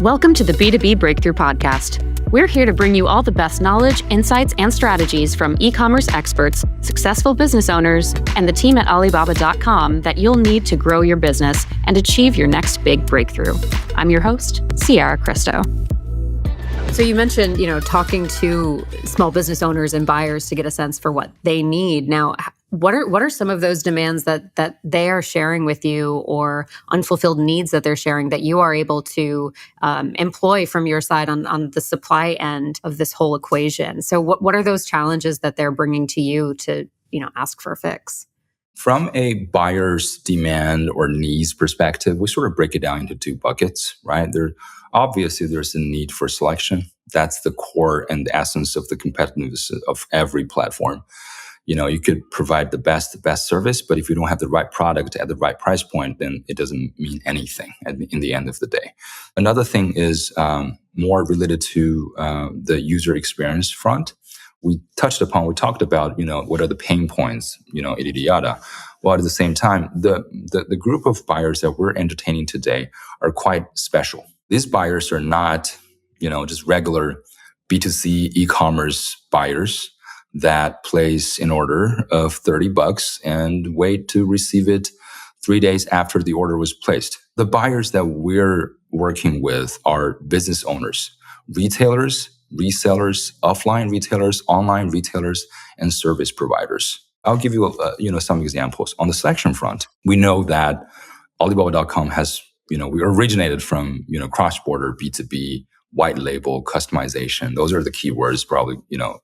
Welcome to the B2B Breakthrough Podcast. We're here to bring you all the best knowledge, insights, and strategies from e-commerce experts, successful business owners, and the team at Alibaba.com that you'll need to grow your business and achieve your next big breakthrough. I'm your host, Sierra Cristo. So you mentioned, talking to small business owners and buyers to get a sense for what they need. Now, what are some of those demands that they are sharing with you, or unfulfilled needs that they're sharing that you are able to employ from your side on the supply end of this whole equation? So what are those challenges that they're bringing to you to, ask for a fix? From a buyer's demand or needs perspective, we sort of break it down into two buckets, right? Obviously, there's a need for selection. That's the core and the essence of the competitiveness of every platform. You could provide the best service, but if you don't have the right product at the right price point, then it doesn't mean anything in the end of the day. Another thing is more related to the user experience front. We talked about, what are the pain points, yada, yada, yada. While at the same time, the group of buyers that we're entertaining today are quite special. These buyers are not, just regular B2C e-commerce buyers that place an order of $30 and wait to receive it 3 days after the order was placed. The buyers that we're working with are business owners, retailers, resellers, offline retailers, online retailers, and service providers. I'll give you, some examples. On the selection front, we know that Alibaba.com has, we originated from, cross-border B2B, white label, customization. Those are the keywords probably,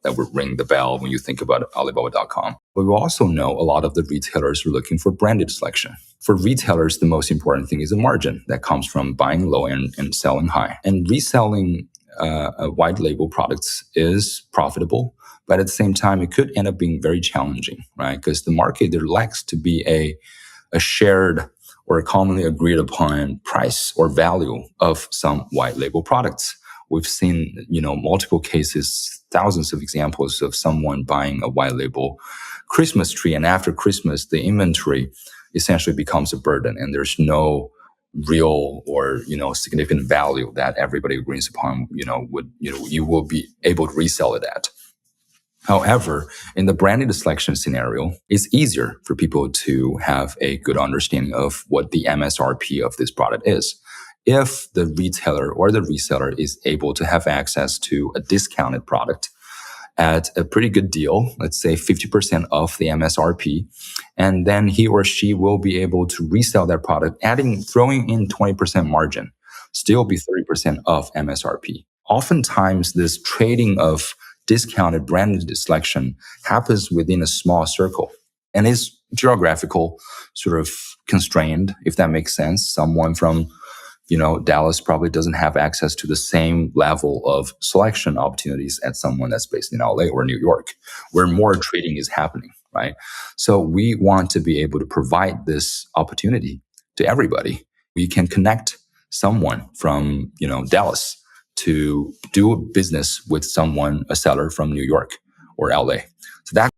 that would ring the bell when you think about Alibaba.com. But we also know a lot of the retailers are looking for branded selection. For retailers, the most important thing is a margin that comes from buying low and selling high. And reselling white label products is profitable, but at the same time, it could end up being very challenging, right? Because the market, there lacks to be a shared or a commonly agreed upon price or value of some white label products. We've seen, multiple cases, thousands of examples of someone buying a white label Christmas tree, and after Christmas, the inventory essentially becomes a burden, and there's no real or significant value that everybody agrees upon. You will be able to resell it at. However, in the branded selection scenario, it's easier for people to have a good understanding of what the MSRP of this product is. If the retailer or the reseller is able to have access to a discounted product at a pretty good deal, let's say 50% off the MSRP, and then he or she will be able to resell that product, throwing in 20% margin, still be 30% off MSRP. Oftentimes, this trading of discounted branded selection happens within a small circle and is geographical sort of constrained, if that makes sense. Someone from Dallas probably doesn't have access to the same level of selection opportunities as someone that's based in LA or New York, where more trading is happening, right? So we want to be able to provide this opportunity to everybody. We can connect someone from, Dallas to do business with a seller from New York or LA. So that